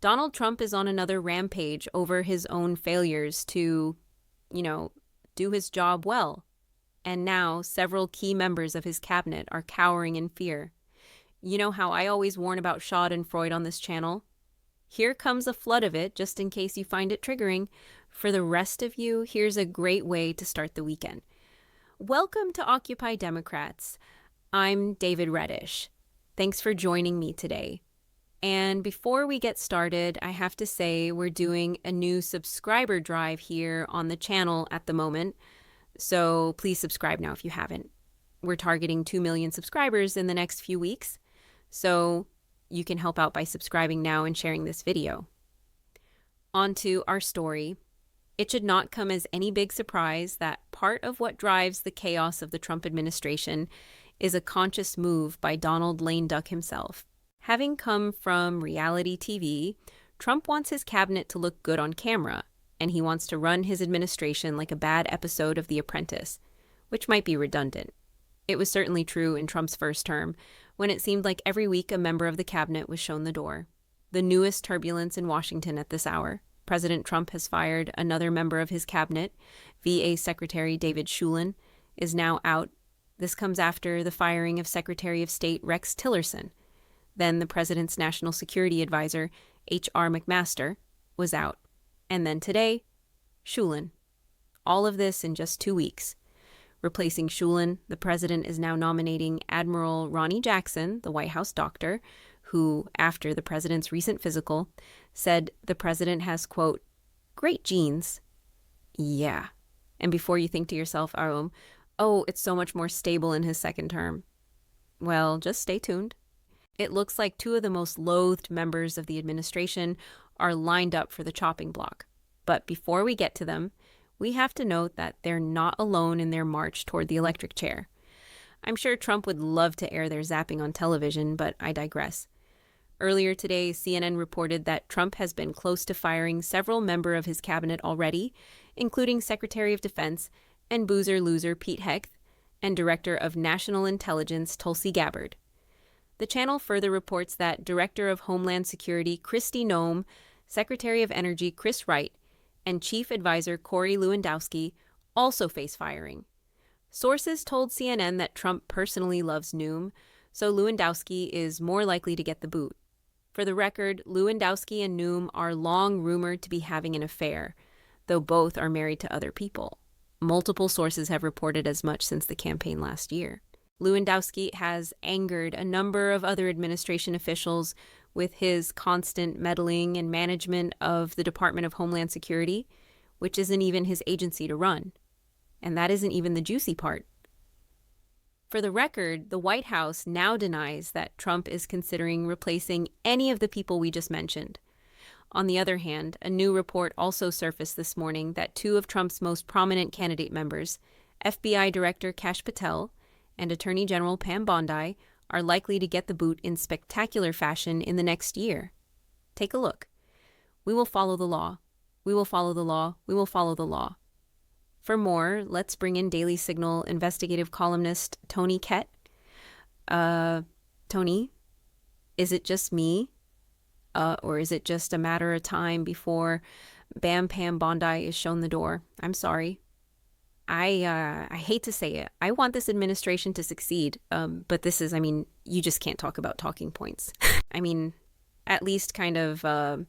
Donald Trump is on another rampage over his own failures to, do his job well. And now several key members of his cabinet are cowering in fear. You know how I always warn about Schadenfreude on this channel? Here comes a flood of it, just in case you find it triggering. For the rest of you, here's a great way to start the weekend. Welcome to Occupy Democrats. I'm David Reddish. Thanks for joining me today. And before we get started, I have to say we're doing a new subscriber drive here on the channel at the moment. So please subscribe now if you haven't. We're targeting 2 million subscribers in the next few weeks. So you can help out by subscribing now and sharing this video. On to our story. It should not come as any big surprise that part of what drives the chaos of the Trump administration is a conscious move by Donald Lame Duck himself. Having come from reality TV, Trump wants his cabinet to look good on camera, and he wants to run his administration like a bad episode of The Apprentice, which might be redundant. It was certainly true in Trump's first term, when it seemed like every week a member of the cabinet was shown the door. The newest turbulence in Washington at this hour. President Trump has fired another member of his cabinet. VA Secretary David Shulin is now out. This comes after the firing of Secretary of State Rex Tillerson. Then the president's national security advisor, H.R. McMaster, was out. And then today, Shulin. All of this in just 2 weeks. Replacing Shulin, the president is now nominating Admiral Ronnie Jackson, the White House doctor, who, after the president's recent physical, said the president has, quote, great genes. Yeah. And before you think to yourself, oh, it's so much more stable in his second term. Well, just stay tuned. It looks like 2 of the most loathed members of the administration are lined up for the chopping block. But before we get to them, we have to note that they're not alone in their march toward the electric chair. I'm sure Trump would love to air their zapping on television, but I digress. Earlier today, CNN reported that Trump has been close to firing several members of his cabinet already, including Secretary of Defense and boozer-loser Pete Hegseth and Director of National Intelligence Tulsi Gabbard. The channel further reports that Director of Homeland Security Kristi Noem, Secretary of Energy Chris Wright, and Chief Advisor Corey Lewandowski also face firing. Sources told CNN that Trump personally loves Noem, so Lewandowski is more likely to get the boot. For the record, Lewandowski and Noem are long rumored to be having an affair, though both are married to other people. Multiple sources have reported as much since the campaign last year. Lewandowski has angered a number of other administration officials with his constant meddling and management of the Department of Homeland Security, which isn't even his agency to run. And that isn't even the juicy part. For the record, the White House now denies that Trump is considering replacing any of the people we just mentioned. On the other hand, a new report also surfaced this morning that 2 of Trump's most prominent candidate members, FBI Director Kash Patel and Attorney General Pam Bondi, are likely to get the boot in spectacular fashion in the next year. Take a look. We will follow the law. We will follow the law. We will follow the law. For more, let's bring in Daily Signal investigative columnist Tony Kett. Tony, is it just me? Or is it just a matter of time before Bam Pam Bondi is shown the door? I'm sorry. I hate to say it. I want this administration to succeed. But this is, you just can't talk about talking points. At least kind of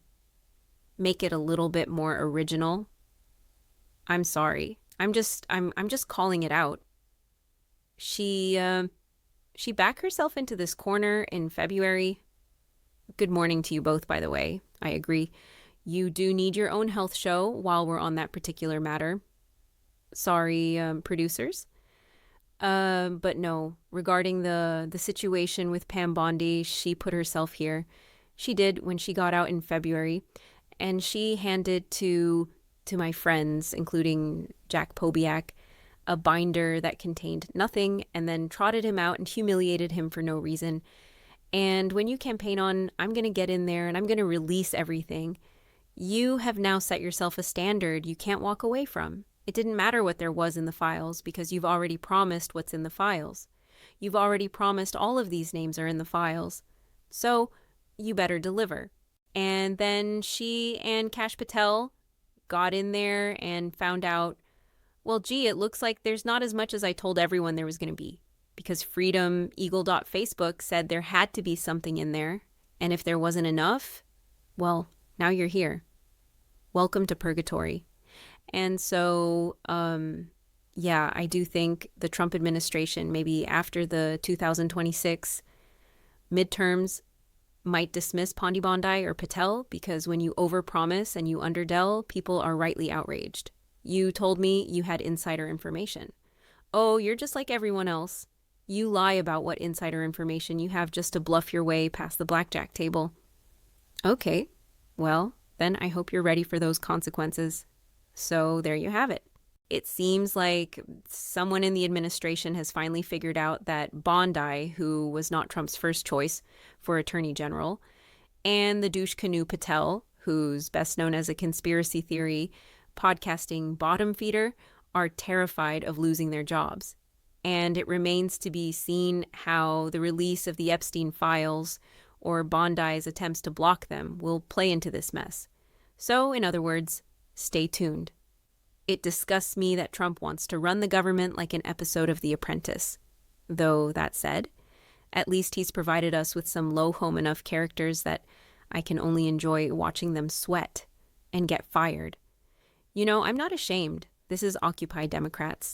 make it a little bit more original. I'm sorry. I'm just calling it out. She backed herself into this corner in February. Good morning to you both, by the way. I agree. You do need your own health show while we're on that particular matter. Sorry, producers. But no, regarding the situation with Pam Bondi, she put herself here. She did when she got out in February, and she handed to my friends, including Jack Pobiak, a binder that contained nothing, and then trotted him out and humiliated him for no reason. And when you campaign on, I'm going to get in there and I'm going to release everything, you have now set yourself a standard you can't walk away from. It didn't matter what there was in the files because you've already promised what's in the files. You've already promised all of these names are in the files. So you better deliver. And then she and Kash Patel got in there and found out, well, gee, it looks like there's not as much as I told everyone there was going to be. Because Freedom Eagle.Facebook said there had to be something in there. And if there wasn't enough, well, now you're here. Welcome to purgatory. And so, yeah, I do think the Trump administration, maybe after the 2026 midterms, might dismiss Pandi Bondi or Patel, because when you overpromise and you underdell, people are rightly outraged. You told me you had insider information. Oh, you're just like everyone else. You lie about what insider information you have just to bluff your way past the blackjack table. Okay, well, then I hope you're ready for those consequences. So there you have it. It seems like someone in the administration has finally figured out that Bondi, who was not Trump's first choice for Attorney General, and the douche canoe Patel, who's best known as a conspiracy theory podcasting bottom feeder, are terrified of losing their jobs. And it remains to be seen how the release of the Epstein files or Bondi's attempts to block them will play into this mess. So, in other words, stay tuned. It disgusts me that Trump wants to run the government like an episode of The Apprentice. Though, that said, at least he's provided us with some low-home enough characters that I can only enjoy watching them sweat and get fired. You know, I'm not ashamed. This is Occupy Democrats.